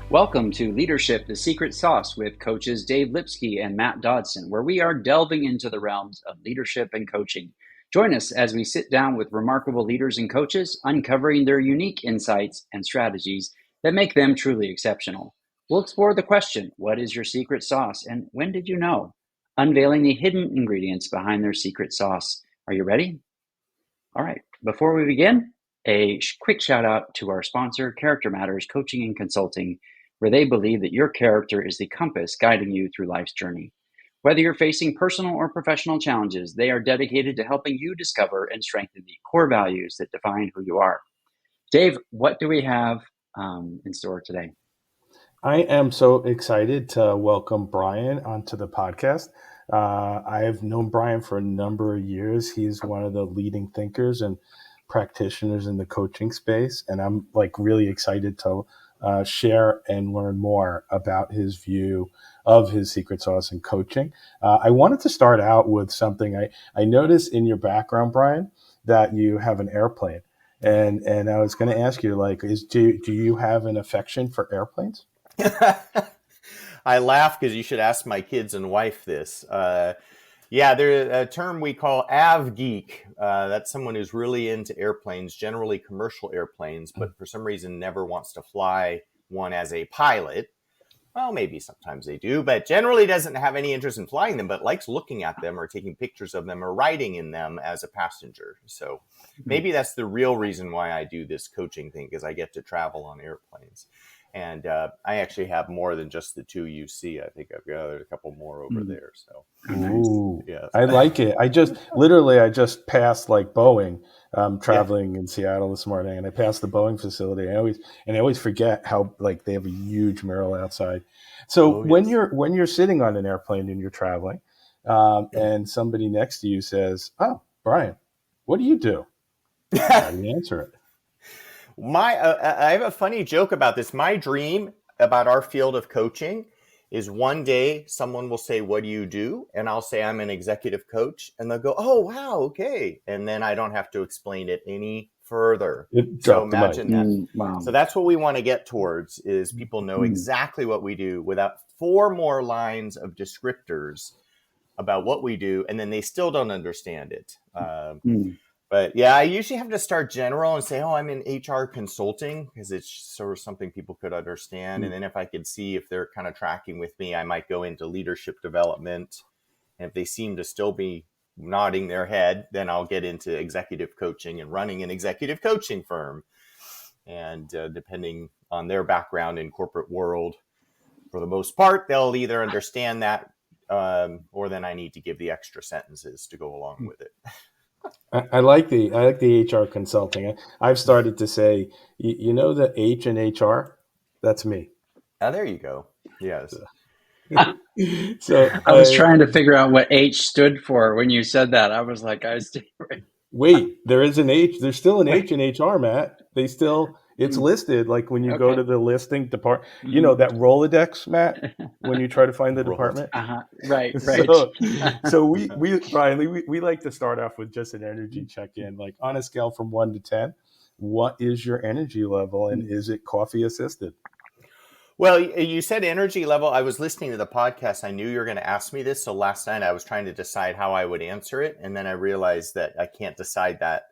Welcome to Leadership, the Secret Sauce with coaches Dave Lipsky and Matt Dodson, where we are delving into the realms of leadership and coaching. Join us as we sit down with remarkable leaders and coaches, uncovering their unique insights and strategies that make them truly exceptional. We'll explore the question, what is your secret sauce and when did you know? Unveiling the hidden ingredients behind their secret sauce. Are you ready? All right. Before we begin, a quick shout out to our sponsor, Character Matters Coaching and Consulting, where they believe that your character is the compass guiding you through life's journey. Whether you're facing personal or professional challenges, they are dedicated to helping you discover and strengthen the core values that define who you are. Dave, what do we have in store today? I am so excited to welcome Brian onto the podcast. I have known Brian for a number of years. He's one of the leading thinkers and practitioners in the coaching space, and I'm really excited to share and learn more about his view of his secret sauce in coaching. I wanted to start out with something I noticed in your background, Brian, that you have an airplane, and I was going to ask you, do you have an affection for airplanes? I laugh because you should ask my kids and wife this. There's a term we call av geek. That's someone who's really into airplanes, generally commercial airplanes, but for some reason never wants to fly one as a pilot. Well, maybe sometimes they do, but generally doesn't have any interest in flying them, but likes looking at them or taking pictures of them or riding in them as a passenger. So maybe that's the real reason why I do this coaching thing, because I get to travel on airplanes. And I actually have more than just the two you see. I think I've got a couple more over there. So, ooh, yes. I like it. I just passed Boeing. Traveling in Seattle this morning, and I passed the Boeing facility. I always forget how they have a huge mural outside. So when you're sitting on an airplane and you're traveling, and somebody next to you says, "Oh, Brian, what do you do?" How do you answer it? I have a funny joke about this. My dream about our field of coaching is one day someone will say, "What do you do?" And I'll say, "I'm an executive coach." And they'll go, "Oh, wow. Okay." And then I don't have to explain it any further. So imagine that. Wow. So that's what we want to get towards, is people know exactly what we do without 4 more lines of descriptors about what we do. And then they still don't understand it. But yeah, I usually have to start general and say, "Oh, I'm in HR consulting," because it's sort of something people could understand. And then if I could see if they're kind of tracking with me, I might go into leadership development. And if they seem to still be nodding their head, then I'll get into executive coaching and running an executive coaching firm. And depending on their background in corporate world, for the most part, they'll either understand that or then I need to give the extra sentences to go along with it. I like the HR consulting. I've started to say, the H in HR, that's me. Oh, there you go. Yes. So I was trying to figure out what H stood for when you said that. I was like, wait, there is an H. There's still an H in HR, Matt. It's listed when you go to the listing department. You know that Rolodex, Matt, when you try to find the department. Right. So we Brian, we like to start off with just an energy check-in, on a scale from 1 to 10. What is your energy level, and is it coffee assisted? Well, you said energy level. I was listening to the podcast. I knew you were going to ask me this. So last night I was trying to decide how I would answer it. And then I realized that I can't decide that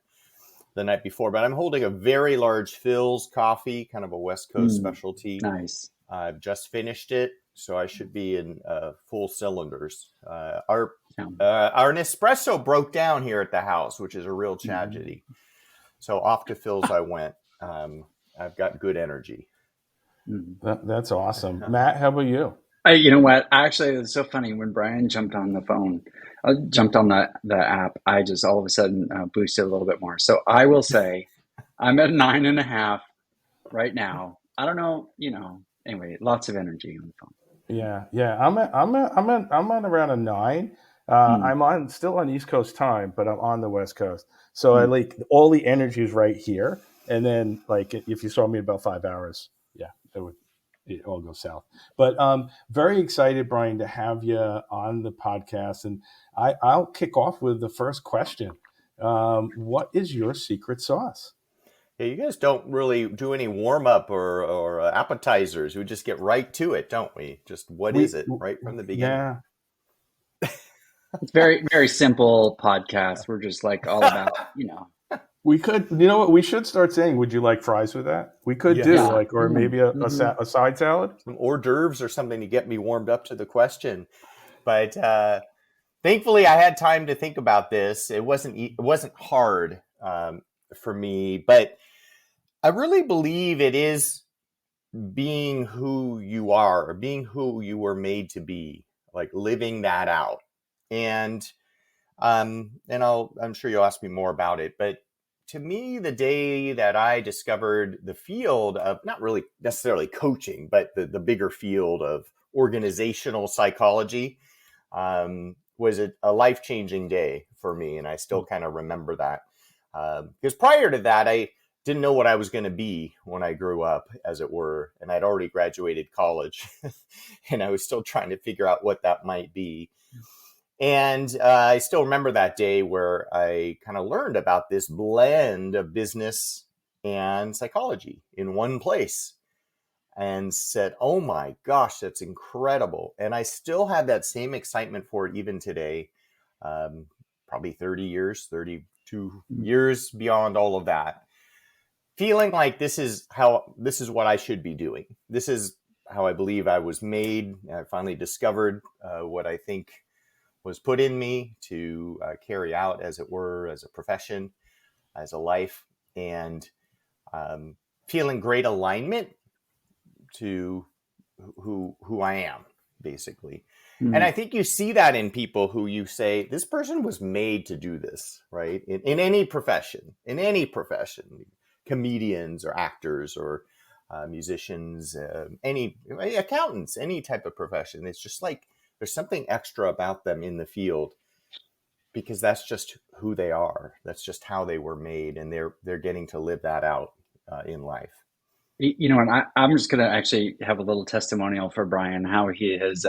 the night before. But I'm holding a very large Phil's coffee, kind of a West Coast specialty. Nice. I've just finished it, so I should be in full cylinders. Our Nespresso broke down here at the house, which is a real tragedy. So off to Phil's I went. I've got good energy. That's awesome. Matt, how about you? You know what? Actually, it's so funny. When Brian jumped on the phone, jumped on the app, I just all of a sudden boosted a little bit more. So I will say I'm at 9.5 right now. I don't know, anyway, lots of energy on the phone. Yeah. I'm on around a 9. I'm still on East Coast time, but I'm on the West Coast. So I all the energy is right here. And then if you saw me about 5 hours, it all goes south. But very excited, Brian, to have you on the podcast. And I'll kick off with the first question. What is your secret sauce? Yeah, you guys don't really do any warm up or appetizers. We just get right to it, don't we? Just what is We, it right from the beginning? yeah, It's very, very simple podcast. We're just like all about, we could. You know what? We should start saying, "Would you like fries with that?" We could do Yes. yeah. like, or maybe a side salad. Some hors d'oeuvres or something to get me warmed up to the question. But thankfully, I had time to think about this. It wasn't hard for me, but I really believe it is being who you are, or being who you were made to be, like living that out. And I'm sure you'll ask me more about it, but to me, the day that I discovered the field of not really necessarily coaching, but the bigger field of organizational psychology, was a life-changing day for me. And I still kind of remember that. Because prior to that, I didn't know what I was going to be when I grew up, as it were. And I'd already graduated college and I was still trying to figure out what that might be. And I still remember that day where I kind of learned about this blend of business and psychology in one place and said, oh my gosh, that's incredible. And I still have that same excitement for it even today, probably 30 years, 32 years beyond all of that. Feeling like this is what I should be doing. This is how I believe I was made. I finally discovered what I think was put in me to carry out, as it were, as a profession, as a life, and feeling great alignment to who I am, basically. And I think you see that in people who you say, this person was made to do this, right? In any profession, comedians or actors or musicians, any accountants, any type of profession. It's just like there's something extra about them in the field because that's just who they are. That's just how they were made, and they're getting to live that out in life. And I'm just going to actually have a little testimonial for Brian, how he has,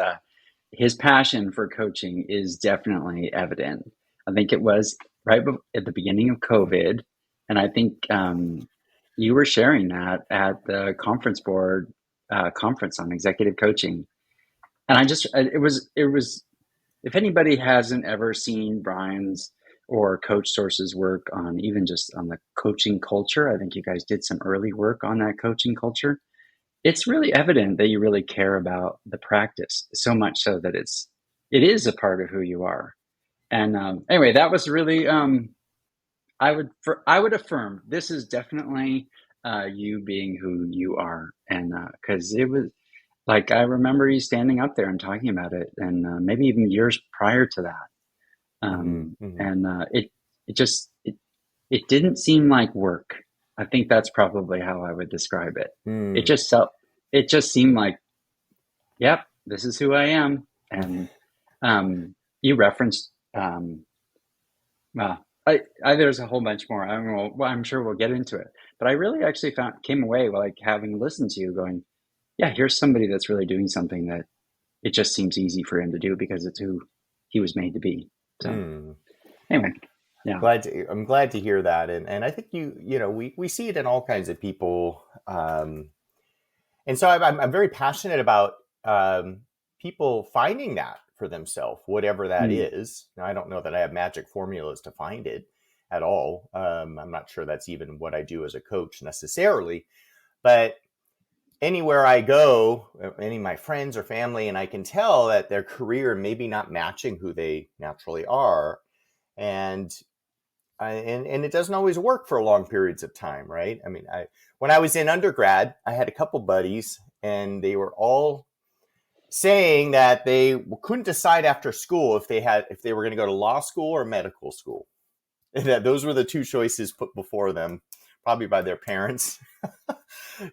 his passion for coaching is definitely evident. I think it was right at the beginning of COVID. And I think you were sharing that at the conference board conference on executive coaching. And it was, if anybody hasn't ever seen Brian's or CoachSource's work on even just on the coaching culture, I think you guys did some early work on that coaching culture. It's really evident that you really care about the practice so much so that it is a part of who you are. And anyway, that was really I would affirm this is definitely you being who you are, and because it was like I remember you standing up there and talking about it, and maybe even years prior to that. And it didn't seem like work. I think that's probably how I would describe it. It just seemed like, yep, this is who I am. And you referenced, well, there's a whole bunch more. I don't know. Well, I'm sure we'll get into it. But I really actually came away like having listened to you, going, yeah, here's somebody that's really doing something that it just seems easy for him to do because it's who he was made to be. So anyway, yeah. I'm glad to hear that. And I think we see it in all kinds of people. And so I'm very passionate about people finding that for themselves, whatever that is. Now, I don't know that I have magic formulas to find it at all. I'm not sure that's even what I do as a coach necessarily, but anywhere I go, any of my friends or family, and I can tell that their career may be not matching who they naturally are. And it doesn't always work for long periods of time, right? I mean, when I was in undergrad, I had a couple buddies, and they were all saying that they couldn't decide after school if they were going to go to law school or medical school, and that those were the two choices put before them, probably by their parents,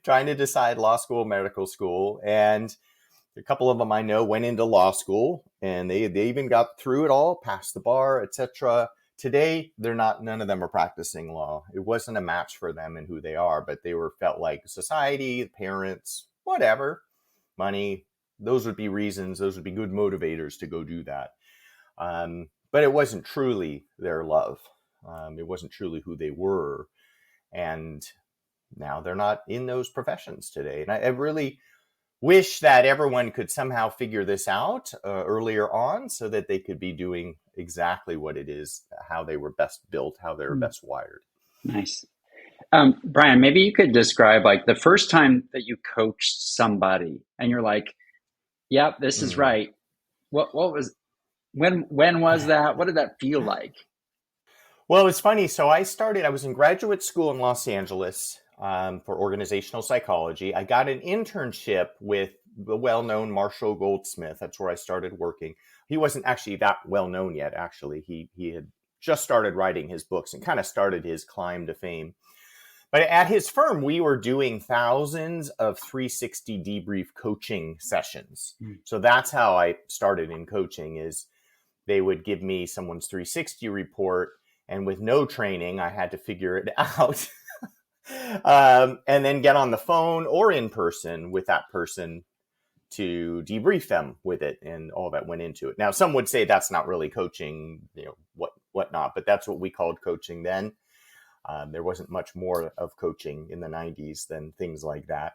trying to decide law school, medical school. And a couple of them I know went into law school, and they even got through it all, passed the bar, etc. Today, none of them are practicing law. It wasn't a match for them and who they are, but they felt like society, parents, whatever, money, those would be reasons, those would be good motivators to go do that. But it wasn't truly their love. It wasn't truly who they were. And now they're not in those professions today. And I really wish that everyone could somehow figure this out earlier on so that they could be doing exactly what it is, how they were best built, how they were best wired. Nice. Brian, maybe you could describe like the first time that you coached somebody and you're like, yep, this is right. What was, when was that? What did that feel like? Well, it's funny. So I was in graduate school in Los Angeles for organizational psychology. I got an internship with the well-known Marshall Goldsmith. That's where I started working. He wasn't actually that well-known yet, actually. He had just started writing his books and kind of started his climb to fame. But at his firm, we were doing thousands of 360 debrief coaching sessions. So that's how I started in coaching, is they would give me someone's 360 report, and with no training, I had to figure it out. And then get on the phone or in person with that person to debrief them with it, and all that went into it. Now, some would say that's not really coaching, whatnot, but that's what we called coaching then. There wasn't much more of coaching in the 90s than things like that.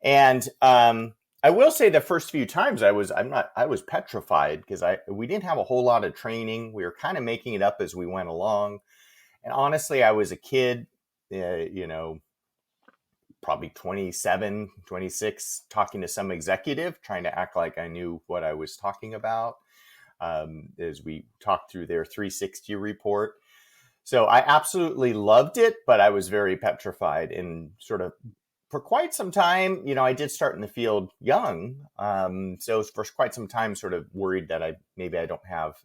And I will say the first few times I was petrified because we didn't have a whole lot of training. We were kind of making it up as we went along. And honestly, I was a kid, probably 27, 26, talking to some executive, trying to act like I knew what I was talking about as we talked through their 360 report. So I absolutely loved it, but I was very petrified, and sort of for quite some time, I did start in the field young. So for quite some time, sort of worried that I don't have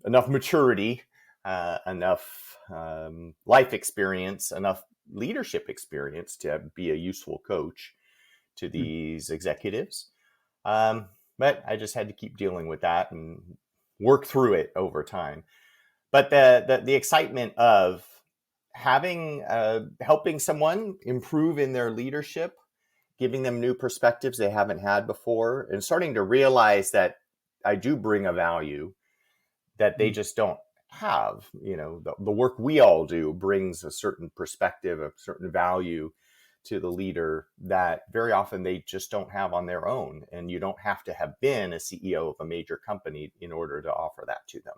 enough maturity, enough life experience, enough leadership experience to be a useful coach to these executives. But I just had to keep dealing with that and work through it over time. But the excitement of helping someone improve in their leadership, giving them new perspectives they haven't had before, and starting to realize that I do bring a value that they just don't have. The work we all do brings a certain perspective, a certain value to the leader that very often they just don't have on their own. And you don't have to have been a CEO of a major company in order to offer that to them.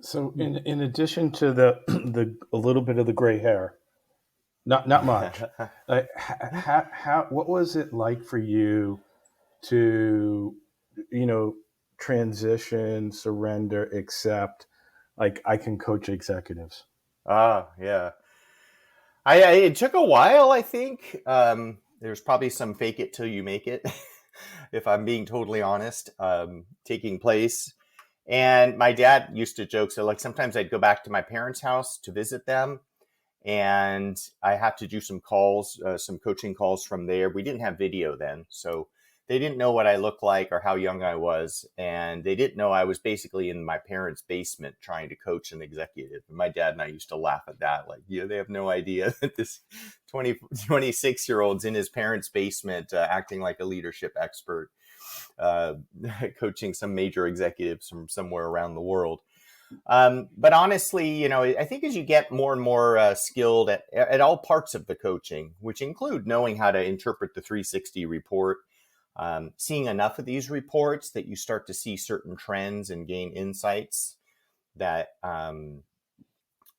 So in addition to the a little bit of the gray hair, not much, what was it like for you to, transition, surrender, accept, like, I can coach executives? Yeah. It took a while, I think. There's probably some fake it till you make it, if I'm being totally honest, taking place. And my dad used to joke, so like sometimes I'd go back to my parents' house to visit them, and I have to do some calls, some coaching calls from there. We didn't have video then, so they didn't know what I looked like or how young I was. And they didn't know I was basically in my parents' basement trying to coach an executive. And my dad and I used to laugh at that. Like, they have no idea that this 26-year-old's in his parents' basement acting like a leadership expert, coaching some major executives from somewhere around the world. But honestly, I think as you get more and more skilled at all parts of the coaching, which include knowing how to interpret the 360 report, seeing enough of these reports that you start to see certain trends and gain insights that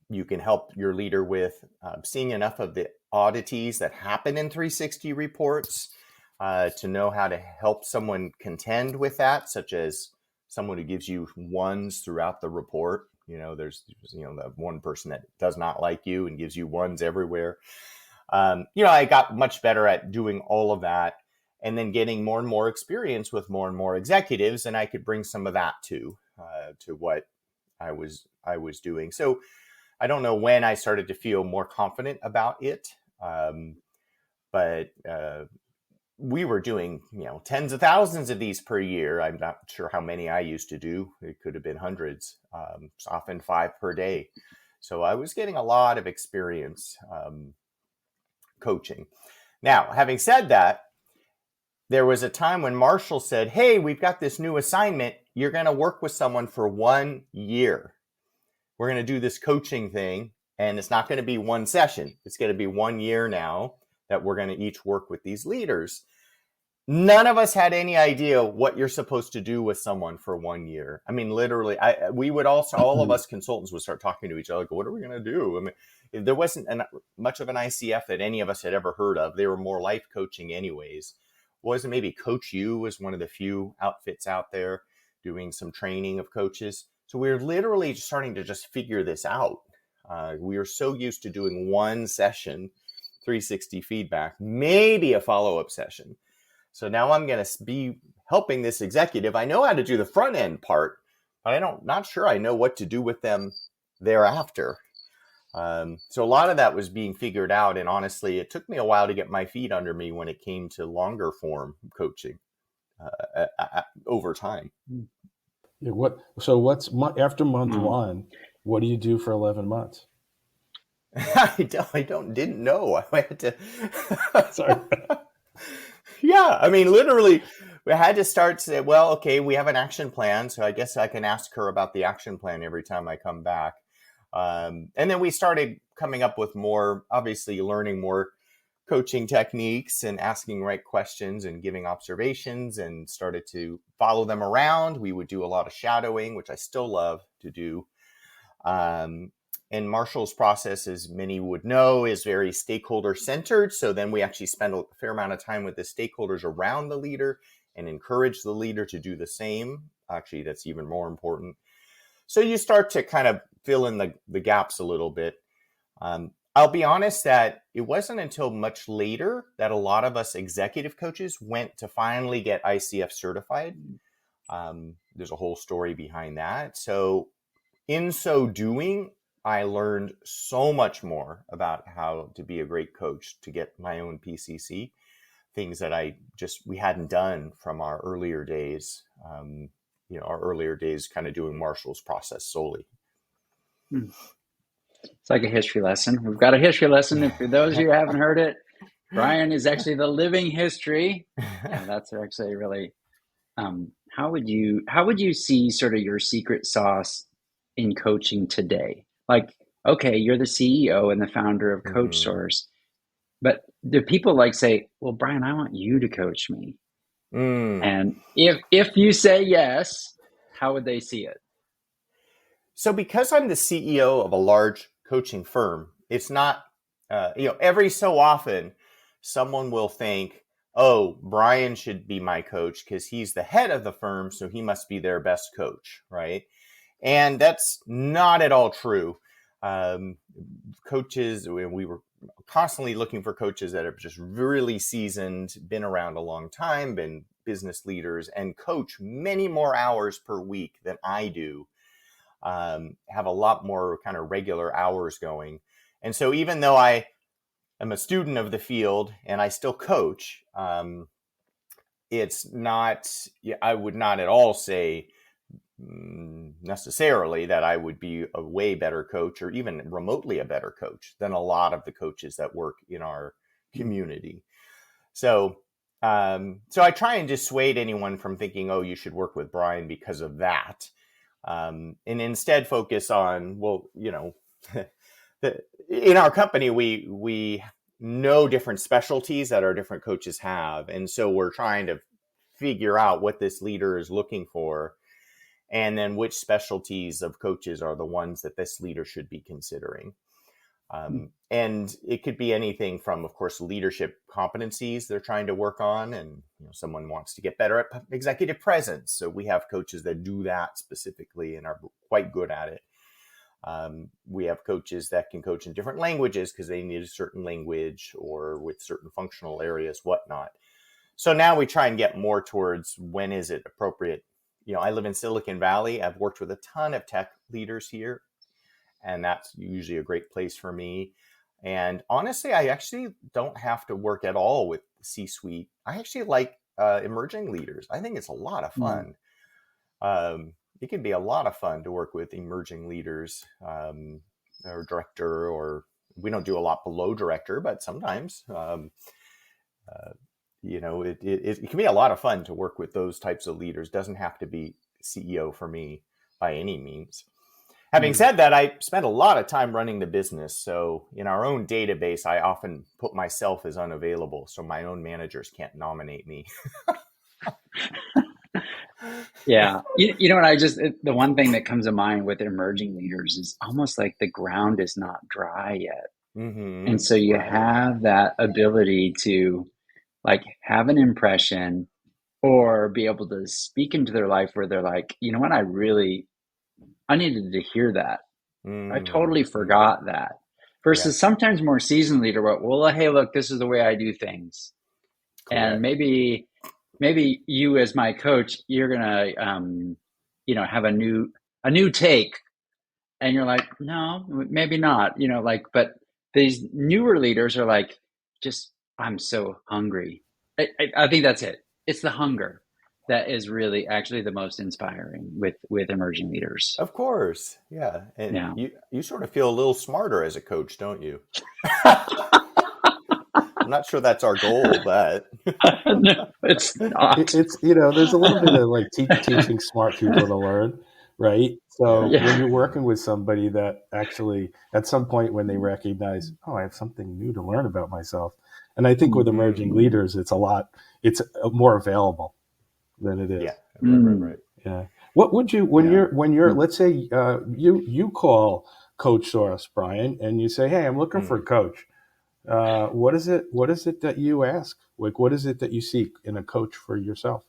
you can help your leader with, seeing enough of the oddities that happen in 360 reports to know how to help someone contend with that, such as someone who gives you ones throughout the report. There's the one person that does not like you and gives you ones everywhere. I got much better at doing all of that, and then getting more and more experience with more and more executives, and I could bring some of that to what I was doing. So I don't know when I started to feel more confident about it, but we were doing tens of thousands of these per year. I'm not sure how many I used to do. It could have been hundreds, often 5 per day. So I was getting a lot of experience coaching. Now, having said that, there was a time when Marshall said, hey, we've got this new assignment. You're going to work with someone for 1 year. We're going to do this coaching thing. And it's not going to be one session. It's going to be 1 year now that we're going to each work with these leaders. None of us had any idea what you're supposed to do with someone for 1 year. I mean, literally, we would also, all of us consultants would start talking to each other, like, what are we going to do? I mean, there wasn't much of an ICF that any of us had ever heard of. They were more life coaching anyways. Wasn't maybe Coach U was one of the few outfits out there doing some training of coaches. So we were literally starting to just figure this out. We were so used to doing one session, 360 feedback, maybe a follow-up session. So now I'm going to be helping this executive. I know how to do the front end part, but not sure I know what to do with them thereafter. So a lot of that was being figured out. And honestly, it took me a while to get my feet under me when it came to longer form coaching over time. Yeah, after month one, what do you do for 11 months? Didn't know. I had to. Sorry. Yeah, I mean, literally, we had to start say, well, okay, we have an action plan, so I guess I can ask her about the action plan every time I come back. And then we started coming up with more, obviously learning more coaching techniques and asking right questions and giving observations, and started to follow them around. We would do a lot of shadowing, which I still love to do. And Marshall's process, as many would know, is very stakeholder centered. So then we actually spend a fair amount of time with the stakeholders around the leader and encourage the leader to do the same. Actually, that's even more important. So you start to kind of fill in the gaps a little bit. I'll be honest that it wasn't until much later that a lot of us executive coaches went to finally get ICF certified. There's a whole story behind that. So in so doing, I learned so much more about how to be a great coach, to get my own PCC, things that we hadn't done from our earlier days, our earlier days kind of doing Marshall's process solely. It's like a history lesson. We've got a history lesson. And for those of you who haven't heard it, Brian is actually the living history. And that's actually really, how would you see sort of your secret sauce in coaching today? Like, okay, you're the CEO and the founder of CoachSource, but do people say, well, Brian, I want you to coach me? And if you say yes, how would they see it? So because I'm the CEO of a large coaching firm, it's not, every so often someone will think, oh, Brian should be my coach because he's the head of the firm, so he must be their best coach, right? And that's not at all true. Coaches, we were constantly looking for coaches that are just really seasoned, been around a long time, been business leaders, and coach many more hours per week than I do. Have a lot more kind of regular hours going. And so even though I am a student of the field and I still coach, it's not, I would not at all say necessarily that I would be a way better coach or even remotely a better coach than a lot of the coaches that work in our community. So I try and dissuade anyone from thinking, oh, you should work with Brian because of that. And instead focus on, well, in our company, we know different specialties that our different coaches have. And so we're trying to figure out what this leader is looking for, and then which specialties of coaches are the ones that this leader should be considering. And it could be anything from, of course, leadership competencies they're trying to work on. And someone wants to get better at executive presence. So we have coaches that do that specifically and are quite good at it. We have coaches that can coach in different languages because they need a certain language or with certain functional areas, whatnot. So now we try and get more towards when is it appropriate. I live in Silicon Valley. I've worked with a ton of tech leaders here, and that's usually a great place for me. And honestly, I actually don't have to work at all with the C-suite. I actually like emerging leaders. I think it's a lot of fun. It can be a lot of fun to work with emerging leaders or director, or we don't do a lot below director, but sometimes, it can be a lot of fun to work with those types of leaders. Doesn't have to be CEO for me by any means. Having said that, I spent a lot of time running the business. So in our own database, I often put myself as unavailable so my own managers can't nominate me. Yeah. You know what? The one thing that comes to mind with emerging leaders is almost like the ground is not dry yet. And so you Right. have that ability to like have an impression or be able to speak into their life where they're like, you know what? I needed to hear that. I totally forgot that. Yeah, Versus sometimes more seasoned leader, well, hey, look, this is the way I do things. And correct. maybe you as my coach, you're gonna have a new take, and you're like, no, maybe not, but these newer leaders are like, just I'm so hungry. I think that's it. It's the hunger that is really actually the most inspiring with emerging leaders. Of course. Yeah. And Yeah. you sort of feel a little smarter as a coach, don't you? I'm not sure that's our goal, but No, it's not. It's there's a little bit of like teaching smart people to learn, right? So yeah. when Yeah. you're working with somebody that actually at some point when they recognize, oh, I have something new to learn about myself, and I think with emerging leaders, it's more available than it Yeah. is. Right. Yeah. What would you Yeah. when you're let's say you call CoachSource, Brian, and you say, hey, I'm looking for a coach. What is it? What is it that you ask? Like, what is it that you seek in a coach for yourself?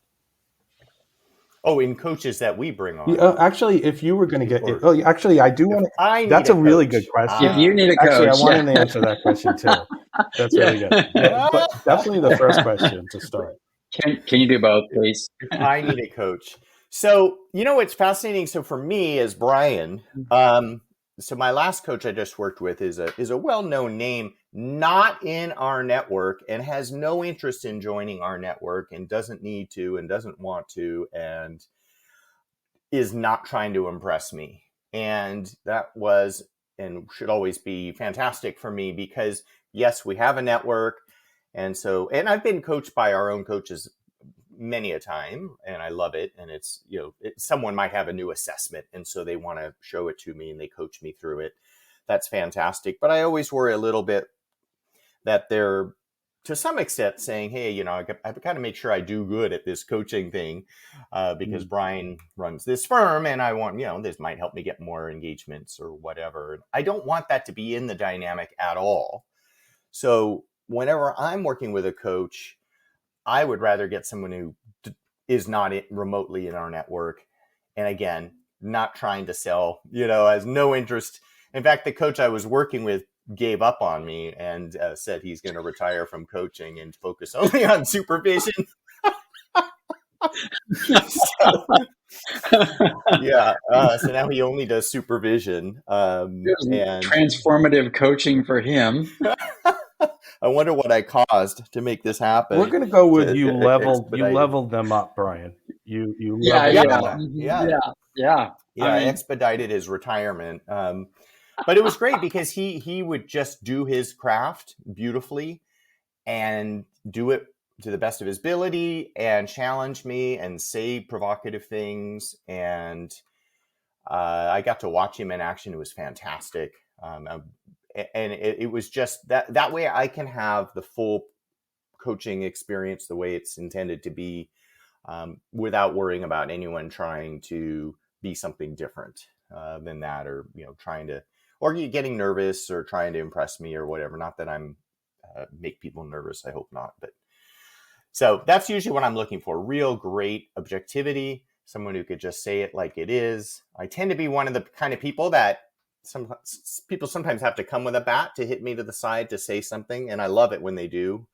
Oh, in coaches that we bring on, Actually, if you were going to get it, or oh, actually, I do if want to. I need That's a a really good coach. question. If you need a Actually, I coach, wanted yeah. to answer that question too. That's Yeah. really good. Yeah, but definitely the first question to start. Can you do both, please? If I need a coach. So, it's fascinating. So for me as Brian, so my last coach I just worked with is a well-known name, not in our network, and has no interest in joining our network, and doesn't need to, and doesn't want to, and is not trying to impress me. And that was and should always be fantastic for me because yes, we have a network. And I've been coached by our own coaches many a time, and I love it. And it's, someone might have a new assessment, and so they want to show it to me and they coach me through it. That's fantastic. But I always worry a little bit that they're, to some extent, saying, hey, I've got to make sure I do good at this coaching thing because Brian runs this firm and I want, this might help me get more engagements or whatever. I don't want that to be in the dynamic at all. So whenever I'm working with a coach, I would rather get someone who is not remotely in our network. And again, not trying to sell, has no interest. In fact, the coach I was working with gave up on me and said he's going to retire from coaching and focus only on supervision. So now he only does supervision. And Transformative coaching for him. I wonder what I caused to make this happen. We're going to go with you expedite leveled them up, Brian. You Yeah, leveled them up. yeah. I expedited his retirement. But it was great because he would just do his craft beautifully and do it to the best of his ability and challenge me and say provocative things. And I got to watch him in action. It was fantastic. And it was just that way I can have the full coaching experience the way it's intended to be without worrying about anyone trying to be something different than that, or trying to, or getting nervous or trying to impress me or whatever. Not that I'm make people nervous. I hope not. But so that's usually what I'm looking for. Real great objectivity, someone who could just say it like it is. I tend to be one of the kind of people that some people sometimes have to come with a bat to hit me to the side to say something. And I love it when they do.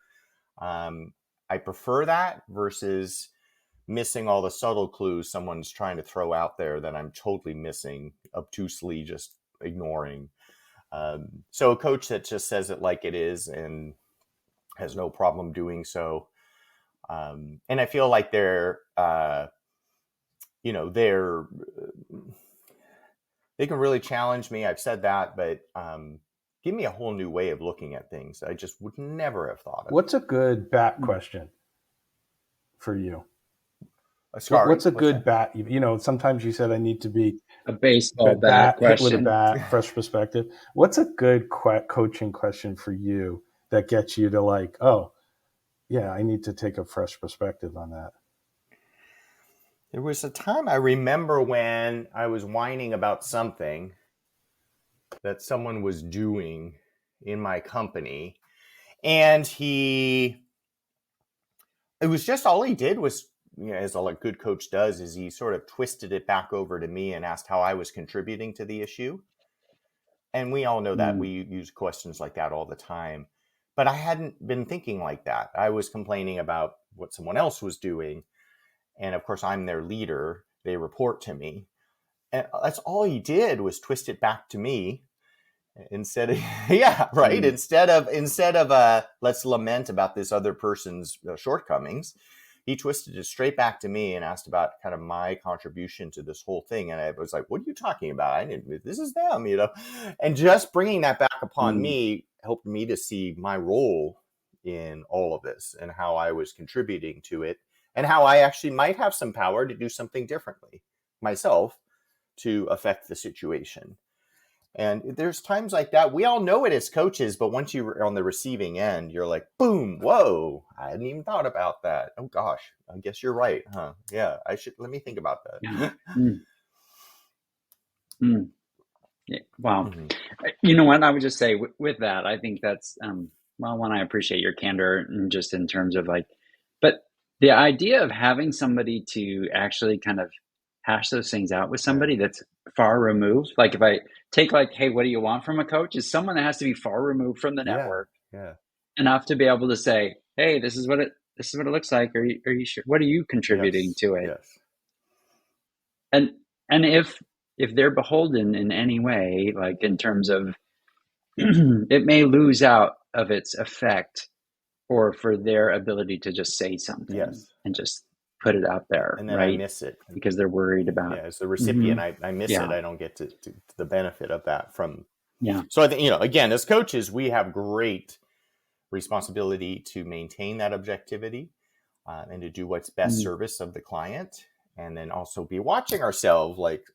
I prefer that versus missing all the subtle clues someone's trying to throw out there that I'm totally missing, obtusely just ignoring. So a coach that just says it like it is and has no problem doing so. And I feel like they can really challenge me. I've said that, but give me a whole new way of looking at things. I just would never have thought of. What's a good bat question for you? Sorry, What's a what's good that? bat? Sometimes you said I need to be A baseball bat bat hit with a question. bat, fresh perspective. What's a good coaching question for you that gets you to like, oh, yeah, I need to take a fresh perspective on that? There was a time I remember when I was whining about something that someone was doing in my company, and it was just all he did was, as a good coach does, is he sort of twisted it back over to me and asked how I was contributing to the issue. And we all know that we use questions like that all the time, but I hadn't been thinking like that. I was complaining about what someone else was doing. And of course, I'm their leader. They report to me. And that's all he did was twist it back to me instead of, yeah, right. Instead of let's lament about this other person's shortcomings, he twisted it straight back to me and asked about kind of my contribution to this whole thing. And I was like, what are you talking about? This is them, and just bringing that back upon me helped me to see my role in all of this and how I was contributing to it and how I actually might have some power to do something differently myself to affect the situation. And there's times like that. We all know it as coaches, but once you're on the receiving end, you're like, boom, whoa, I hadn't even thought about that. Oh, gosh, I guess you're right, huh? Yeah, let me think about that. Yeah. Yeah. Wow. You know what? I would just say with that, I think that's, one, I appreciate your candor and just in terms of but the idea of having somebody to actually kind of hash those things out with somebody that's far removed, like if I take hey, what do you want from a coach, is someone that has to be far removed from the network enough to be able to say, hey, this is what it looks like. Are you sure? What are you contributing to it? Yes. And if they're beholden in any way, like in terms of it may lose out of its effect, or for their ability to just say something and just put it out there, and then right? I miss it because they're worried about. as the recipient. I miss it. I don't get to the benefit of that from. So I think, again, as coaches, we have great responsibility to maintain that objectivity and to do what's best service of the client, and then also be watching ourselves like,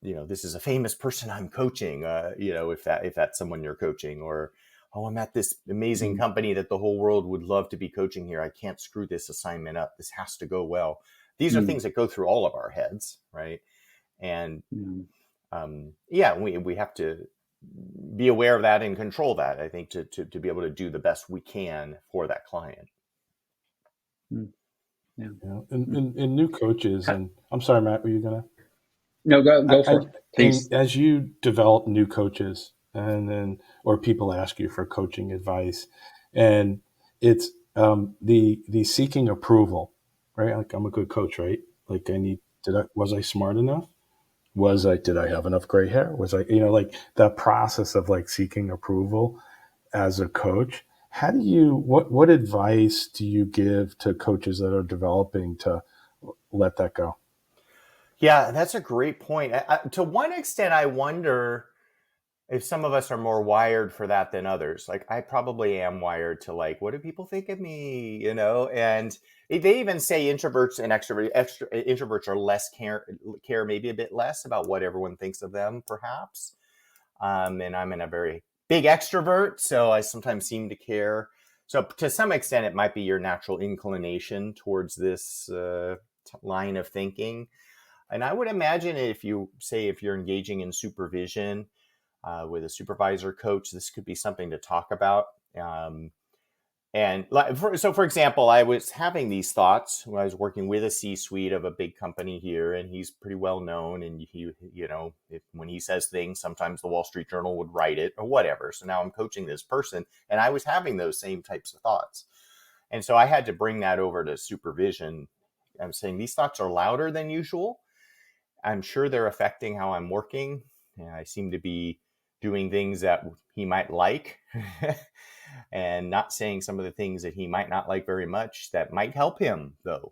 this is a famous person I'm coaching, if that's someone you're coaching, or, I'm at this amazing company that the whole world would love to be coaching here. I can't screw this assignment up. This has to go well. These are things that go through all of our heads, right? And we have to be aware of that and control that, I think, to be able to do the best we can for that client. In new coaches, and I'm sorry, Matt, were you gonna? No, go for it, please. As you develop new coaches, or people ask you for coaching advice, and it's the seeking approval, right? Like, I'm a good coach, right? Like, was I smart enough? Did I have enough gray hair? Was I, like that process of seeking approval as a coach? How do you, what advice do you give to coaches that are developing to let that go? Yeah, that's a great point. To one extent, I wonder if some of us are more wired for that than others. Like, I probably am wired to what do people think of me, And they even say introverts and introverts are less care maybe a bit less about what everyone thinks of them, perhaps. And I'm in a very big extrovert, so I sometimes seem to care. So to some extent, it might be your natural inclination towards this line of thinking. And I would imagine if you're engaging in supervision with a supervisor coach, this could be something to talk about. For example, I was having these thoughts when I was working with a C-suite of a big company here, and he's pretty well known. And when he says things, sometimes the Wall Street Journal would write it or whatever. So now I'm coaching this person, and I was having those same types of thoughts. And so I had to bring that over to supervision. I'm saying these thoughts are louder than usual. I'm sure they're affecting how I'm working. And I seem to be doing things that he might like and not saying some of the things that he might not like very much that might help him, though.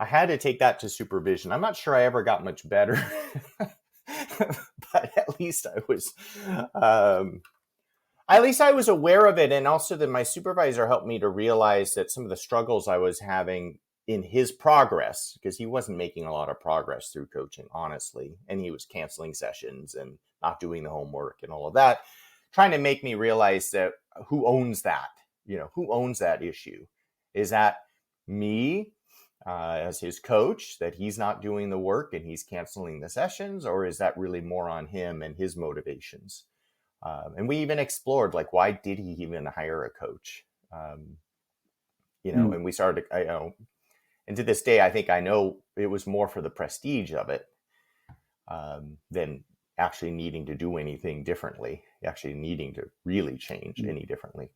I had to take that to supervision. I'm not sure I ever got much better, but at least I was aware of it. And also that my supervisor helped me to realize that some of the struggles I was having in his progress, because he wasn't making a lot of progress through coaching, honestly, and he was canceling sessions and not doing the homework and all of that, trying to make me realize that who owns that? Who owns that issue? Is that me as his coach, that he's not doing the work and he's canceling the sessions, or is that really more on him and his motivations? And we even explored, like, why did he even hire a coach? And we started, and to this day, I think I know it was more for the prestige of it than actually needing to do anything differently, actually needing to really change any differently.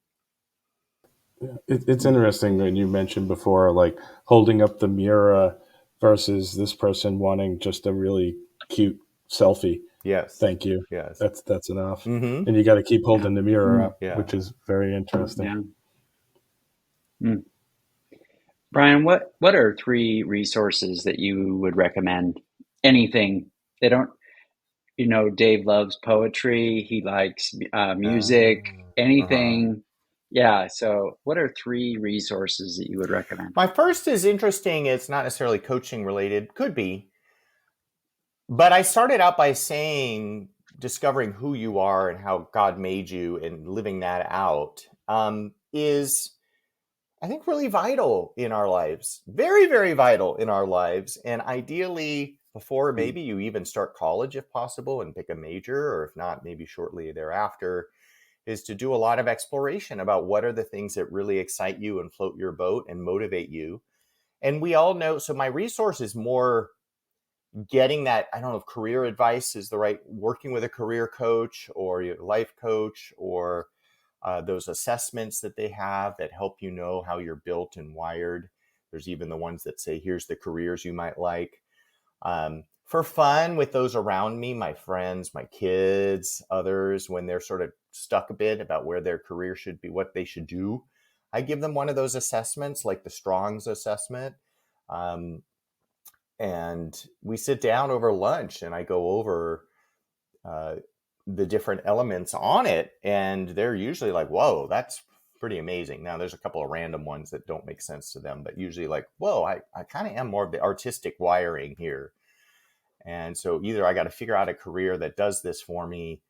It's interesting when you mentioned before, like holding up the mirror versus this person wanting just a really cute selfie. Yes. Thank you. Yes. That's enough. Mm-hmm. And you got to keep holding the mirror up, which is very interesting. Yeah. Brian, what are 3 resources that you would recommend? Anything. They don't, Dave loves poetry. He likes music, anything. Yeah. So what are 3 resources that you would recommend? My first is interesting. It's not necessarily coaching related, could be. But I started out by saying, discovering who you are and how God made you and living that out is, I think, really vital in our lives. Very, very vital in our lives. And ideally, before maybe you even start college, if possible, and pick a major, or if not, maybe shortly thereafter, is to do a lot of exploration about what are the things that really excite you and float your boat and motivate you. And we all know, so my resource is more getting that, I don't know if career advice is the right, working with a career coach or your life coach, or those assessments that they have that help you know how you're built and wired. There's even the ones that say, here's the careers you might like. For fun with those around me, my friends, my kids, others, when they're sort of stuck a bit about where their career should be, what they should do, I give them one of those assessments, like the Strong's assessment. And we sit down over lunch and I go over the different elements on it. And they're usually like, whoa, that's pretty amazing. Now, there's a couple of random ones that don't make sense to them, but usually like, whoa, I kind of am more of the artistic wiring here. And so either I got to figure out a career that does this for me,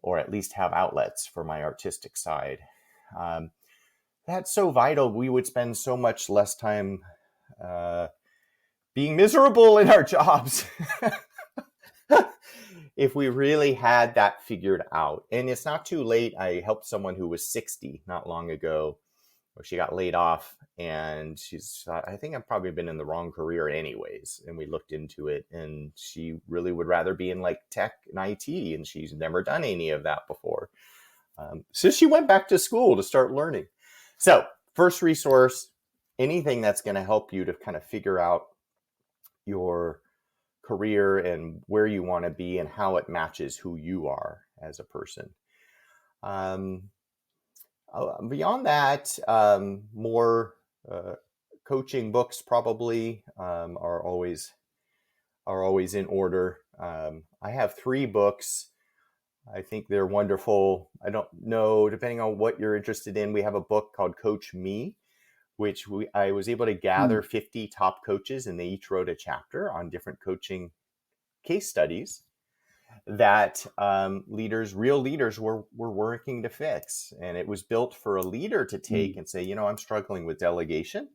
or at least have outlets for my artistic side. That's so vital. We would spend so much less time being miserable in our jobs if we really had that figured out. And it's not too late. I helped someone who was 60 not long ago, where she got laid off, and she's, I think I've probably been in the wrong career anyways. And we looked into it, and she really would rather be in like tech and IT, and she's never done any of that before. So she went back to school to start learning. So first resource, anything that's going to help you to kind of figure out your career and where you want to be and how it matches who you are as a person. Beyond that, more coaching books probably are always in order. I have 3 books. I think they're wonderful. I don't know, depending on what you're interested in, we have a book called Coach Me, which I was able to gather 50 top coaches, and they each wrote a chapter on different coaching case studies that real leaders were working to fix. And it was built for a leader to take and say, I'm struggling with delegation.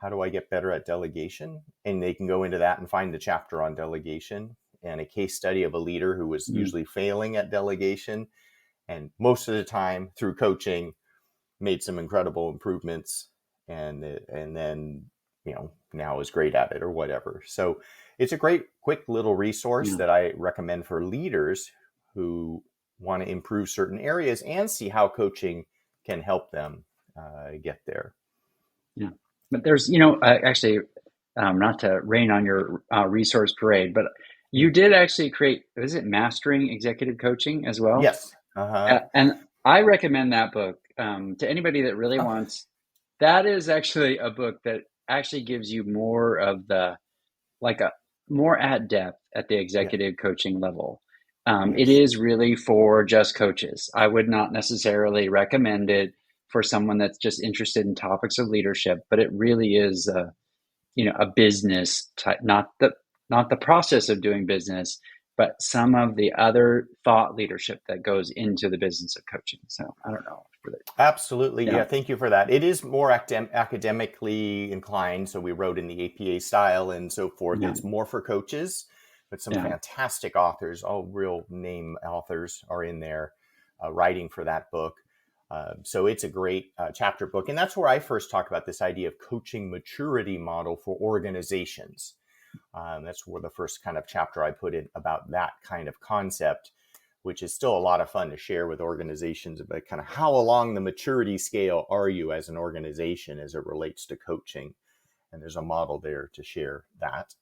How do I get better at delegation? And they can go into that and find the chapter on delegation and a case study of a leader who was usually failing at delegation, and most of the time through coaching made some incredible improvements, and then now is great at it or whatever. So it's a great quick little resource that I recommend for leaders who want to improve certain areas and see how coaching can help them get there. Yeah, but there's actually not to rain on your resource parade, but you did actually create, is it Mastering Executive Coaching as well? Yes. And I recommend that book to anybody that really wants. That is actually a book that actually gives you more of the, more at depth at the executive coaching level. It is really for just coaches. I would not necessarily recommend it for someone that's just interested in topics of leadership, but it really is a business type, not the process of doing business, but some of the other thought leadership that goes into the business of coaching. So I don't know. Absolutely. Yeah. Yeah. Thank you for that. It is more academically inclined. So we wrote in the APA style and so forth. Yeah. It's more for coaches, but some Yeah. fantastic authors, all real name authors are in there writing for that book. So it's a great chapter book. And that's where I first talk about this idea of coaching maturity model for organizations. That's where the first kind of chapter I put in about that kind of concept, which is still a lot of fun to share with organizations about kind of how along the maturity scale are you as an organization as it relates to coaching. And there's a model there to share that.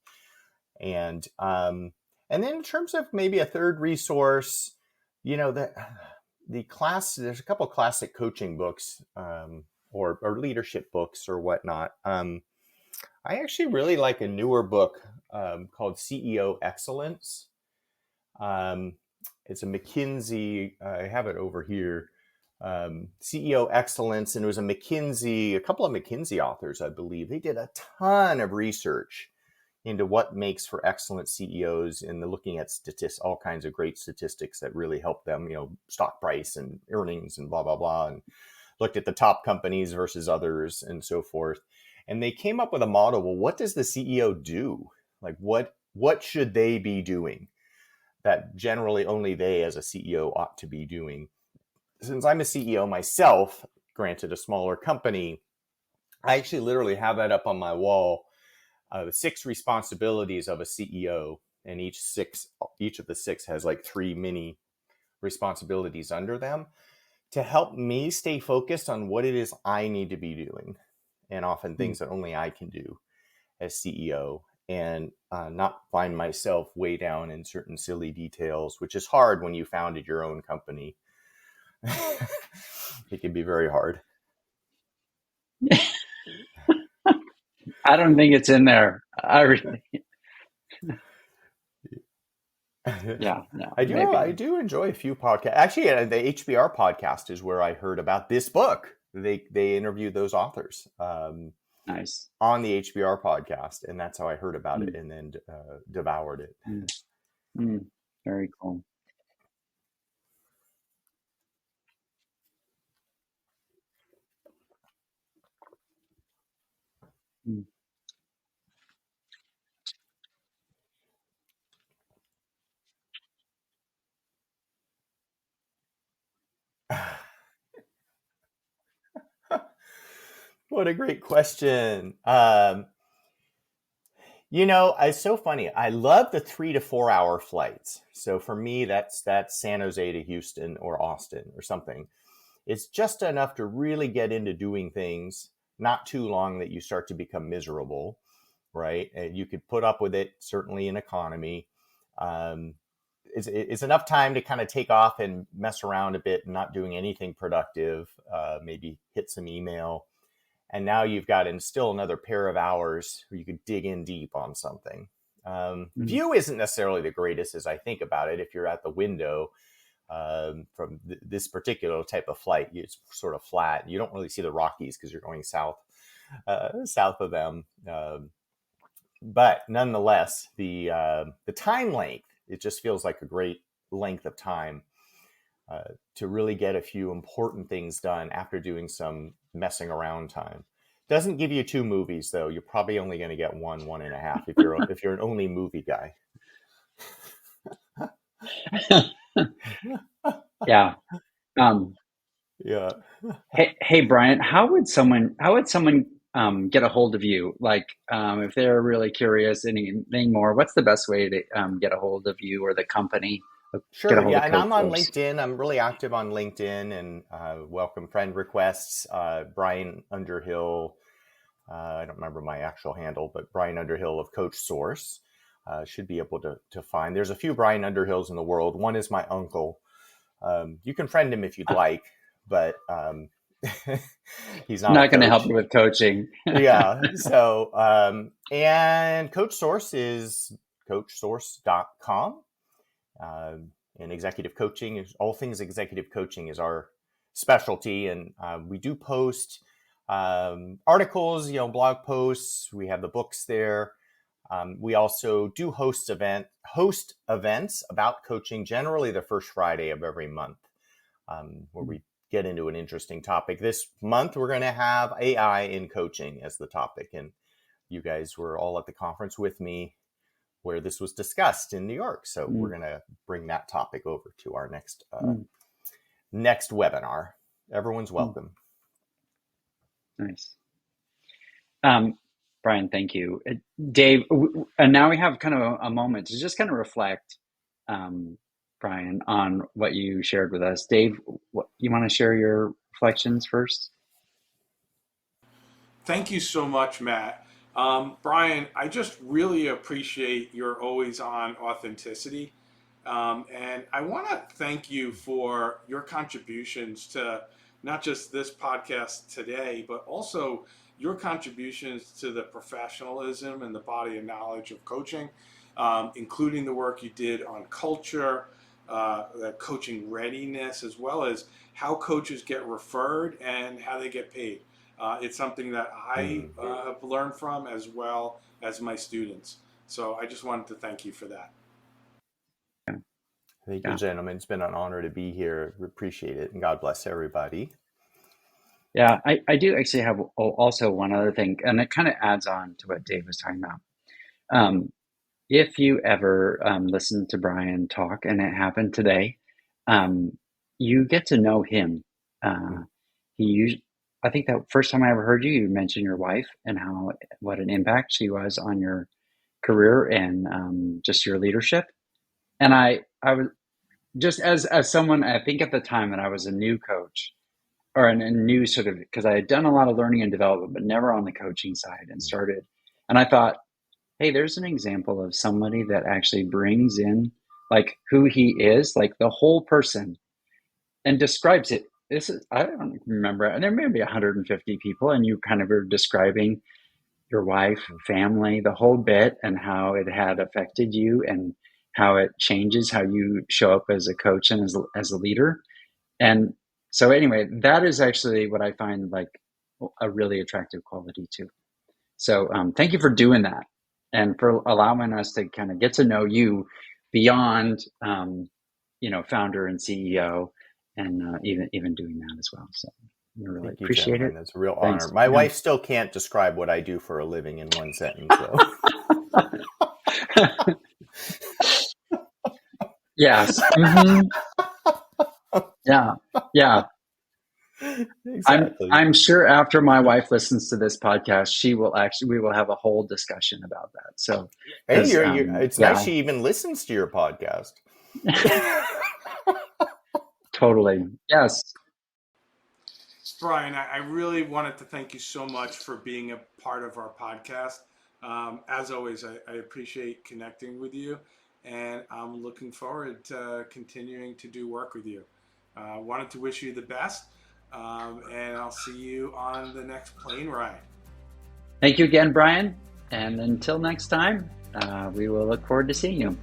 And then in terms of maybe a third resource, the class, there's a couple of classic coaching books or leadership books or whatnot. I actually really like a newer book called CEO Excellence. It's a McKinsey, I have it over here, CEO Excellence, and it was a couple of McKinsey authors, I believe. They did a ton of research into what makes for excellent CEOs and looking at all kinds of great statistics that really help them, stock price and earnings and blah, blah, blah, and looked at the top companies versus others and so forth. And they came up with a model. Well, what does the CEO do? Like what should they be doing that generally only they as a CEO ought to be doing? Since I'm a CEO myself, granted a smaller company, I actually literally have that up on my wall. The 6 responsibilities of a CEO, and each of the 6 has like 3 mini responsibilities under them to help me stay focused on what it is I need to be doing, and often things that only I can do as CEO, and not find myself way down in certain silly details, which is hard when you founded your own company. It can be very hard. I don't think it's in there. I really, yeah, no, I maybe. do enjoy a few podcasts. Actually, the HBR podcast is where I heard about this book. They interviewed those authors Nice. on the HBR podcast, and that's how I heard about it, and then devoured it. Very cool. What a great question. It's so funny. I love the 3 to 4 hour flights. So for me, that's San Jose to Houston or Austin or something. It's just enough to really get into doing things, not too long that you start to become miserable, right? And you could put up with it, certainly in economy. It's enough time to kind of take off and mess around a bit and not doing anything productive, maybe hit some email. And now you've got still another pair of hours where you could dig in deep on something. View isn't necessarily the greatest as I think about it. If you're at the window from this particular type of flight, it's sort of flat. You don't really see the Rockies because you're going south of them. But nonetheless, the time length, it just feels like a great length of time to really get a few important things done after doing some messing around time. Doesn't give you 2 movies though. You're probably only going to get 1.5 if you're an only movie guy. Yeah. Yeah. Hey, Brian, how would someone get a hold of you? Like, if they're really curious, anything more, what's the best way to get a hold of you or the company? Get a Sure. hold Yeah. of And I'm on CoachSource. LinkedIn. I'm really active on LinkedIn and welcome friend requests. Brian Underhill. I don't remember my actual handle, but Brian Underhill of CoachSource should be able to find. There's a few Brian Underhills in the world. One is my uncle. You can friend him if you'd like, but he's not a Not going to help coach. you with coaching. Yeah. So, and CoachSource is coachsource.com. And executive coaching is all things executive coaching is our specialty. And we do post articles, blog posts. We have the books there. We also do host events about coaching, generally the first Friday of every month, where we get into an interesting topic. This month, we're going to have AI in coaching as the topic. And you guys were all at the conference with me where this was discussed in New York. So we're going to bring that topic over to our next webinar. Everyone's welcome. Nice. Brian, thank you. Dave, and now we have kind of a moment to just kind of reflect, Brian, on what you shared with us. Dave, you want to share your reflections first? Thank you so much, Matt. Brian, I just really appreciate your always on authenticity. And I want to thank you for your contributions to not just this podcast today, but also your contributions to the professionalism and the body of knowledge of coaching, including the work you did on culture, the coaching readiness, as well as how coaches get referred and how they get paid. It's something that I have learned from as well as my students. So I just wanted to thank you for that. Thank you, gentlemen. It's been an honor to be here. We appreciate it. And God bless everybody. Yeah, I do actually have also one other thing, and it kind of adds on to what Dave was talking about. If you ever listen to Brian talk, and it happened today, you get to know him. I think that first time I ever heard you, you mentioned your wife and what an impact she was on your career and just your leadership. And I was just as someone, I think at the time that I was a new coach, or a new sort of, because I had done a lot of learning and development, but never on the coaching side, and I thought, hey, there's an example of somebody that actually brings in like who he is, like the whole person, and describes it. I don't remember, there may be 150 people, and you kind of are describing your wife, family, the whole bit, and how it had affected you and how it changes how you show up as a coach and as a leader. And so anyway, that is actually what I find like a really attractive quality too. So thank you for doing that and for allowing us to kind of get to know you beyond, founder and CEO, and even doing that as well. So we really appreciate it. It's a real honor. My wife still can't describe what I do for a living in one sentence, though. Yes. Mm-hmm. Yeah. Exactly. I'm sure after my wife listens to this podcast, we will have a whole discussion about that. So, hey, it's nice she even listens to your podcast. Totally. Yes. Brian, I really wanted to thank you so much for being a part of our podcast. As always, I appreciate connecting with you, and I'm looking forward to continuing to do work with you. Wanted to wish you the best, and I'll see you on the next plane ride. Thank you again, Brian. And until next time, we will look forward to seeing you.